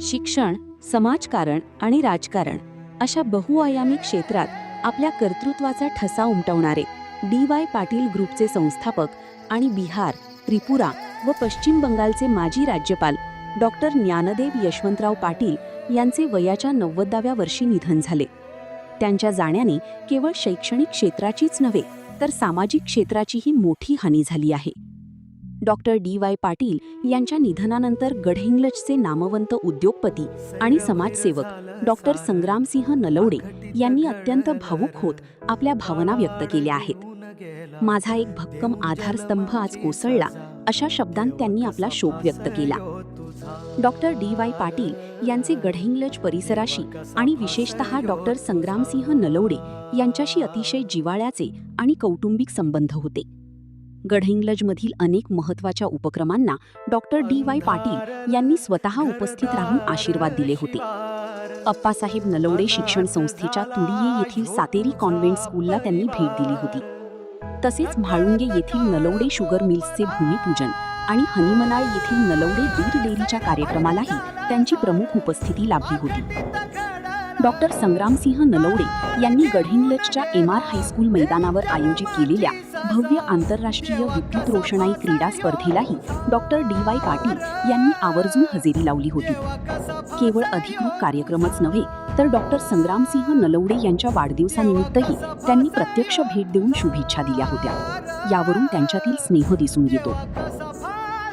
शिक्षण, समाजकारण आणि राजकारण अशा बहुआयामी क्षेत्रात आपल्या कर्तृत्वाचा ठसा उमटवणारे डी.वाय. पाटील ग्रुपचे संस्थापक आणि बिहार, त्रिपुरा व पश्चिम बंगालचे माजी राज्यपाल डॉक्टर ज्ञानदेव यशवंतराव पाटील यांचे वयाच्या 90व्या वर्षी निधन झाले. त्यांच्या जाण्याने केवळ शैक्षणिक क्षेत्राचीच नव्हे तर सामाजिक क्षेत्राचीही मोठी हानी झाली आहे. Doctor DY. पाटील यांच्या निधनानंतर गडहिंग्लजचे नामवंत उद्योगपती आणि समाजसेवक डॉक्टर संग्रामसिंह नलवडे यांनी अत्यंत भावुक होत आपल्या भावना व्यक्त केल्या आहेत. माझा एक भक्कम आधारस्तंभ आज कोसळला, अशा शब्दांत त्यांनी आपला शोक व्यक्त केला. Doctor DY. पाटील यांचे गडहिंग्लज परिसराशी आणि विशेषतः डॉक्टर संग्रामसिंह नलवडे यांच्याशी अतिशय जिव्हाळ्याचे आणि कौटुंबिक संबंध होते. गडहिंग्लजमधील अनेक महत्त्वाच्या उपक्रमांना डॉक्टर डी.वाय. पाटील यांनी स्वतः उपस्थित राहून आशीर्वाद दिले होते. अप्पासाहेब नलवडे शिक्षण संस्थेच्या तुडिये येथील सातेरी कॉन्व्हेंट स्कूलला त्यांनी भेट दिली होती. तसेच म्हाळुंगे येथील नलवडे शुगर मिल्सचे भूमिपूजन आणि हनीमनाळ येथील नलवडे दूध डेअरीच्या कार्यक्रमालाही त्यांची प्रमुख उपस्थिती लाभली होती. डॉक्टर संग्रामसिंह नलवडे यांनी गडहिंग्लजच्या एम.आर. हायस्कूल मैदानावर आयोजित केलेल्या भव्य आंतरराष्ट्रीय विद्युत रोषणाई क्रीडा स्पर्धेलाही डॉक्टर डी.वाय. पाटील यांनी आवर्जून हजेरी लावली होती. केवळ अधिकृत कार्यक्रमच नव्हे तर डॉक्टर संग्रामसिंह नलवडे यांच्या वाढदिवसानिमित्तही त्यांनी प्रत्यक्ष भेट देऊन शुभेच्छा दिल्या होत्या. यावरून त्यांच्यातील स्नेह दिसून येतो.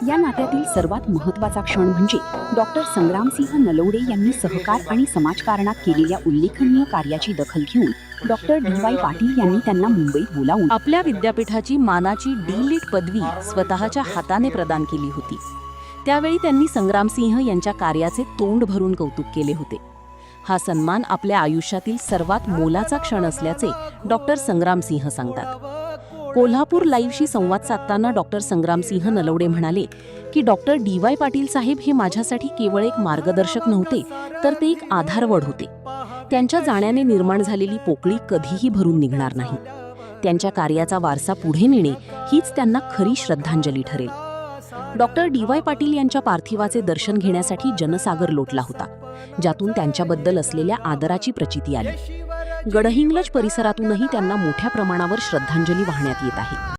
या नात्यातील सर्वात महत्त्वाचा क्षण म्हणजे डॉक्टर संग्रामसिंह नलवडे यांनी सहकार आणि समाजकारणात केलेल्या उल्लेखनीय कार्याची दखल घेऊन डॉक्टर डी.वाय. पाटील यांनी त्यांना मुंबईत बोलावून आपल्या विद्यापीठाची मानाची डी.लिट. पदवी स्वतःच्या हाताने प्रदान केली होती. त्यावेळी त्यांनी संग्रामसिंह यांच्या कार्याचे तोंड भरून कौतुक केले होते. हा सन्मान आपल्या आयुष्यातील सर्वात मोलाचा क्षण असल्याचे डॉक्टर संग्रामसिंह सांगतात. कोल्हापूर लाईव्हशी संवाद साधताना डॉक्टर संग्रामसिंह नलवडे म्हणाले की डॉक्टर डी.वाय. पाटील साहेब हे माझ्यासाठी केवळ एक मार्गदर्शक नव्हते तर ते एक आधारवड होते. त्यांच्या जाण्याने निर्माण झालेली पोकळी कधीही भरून निघणार नाही. त्यांच्या कार्याचा वारसा पुढे नेणे हीच त्यांना खरी श्रद्धांजली ठरेल. Doctor DY. पाटील यांच्या पार्थिवाचे दर्शन घेण्यासाठी जनसागर लोटला होता, ज्यातून त्यांच्याबद्दल असलेल्या आदराची प्रचिती आली. गडहिंग्लज परिसरातूनही त्यांना मोठ्या प्रमाणावर श्रद्धांजली वाहण्यात येत आहे.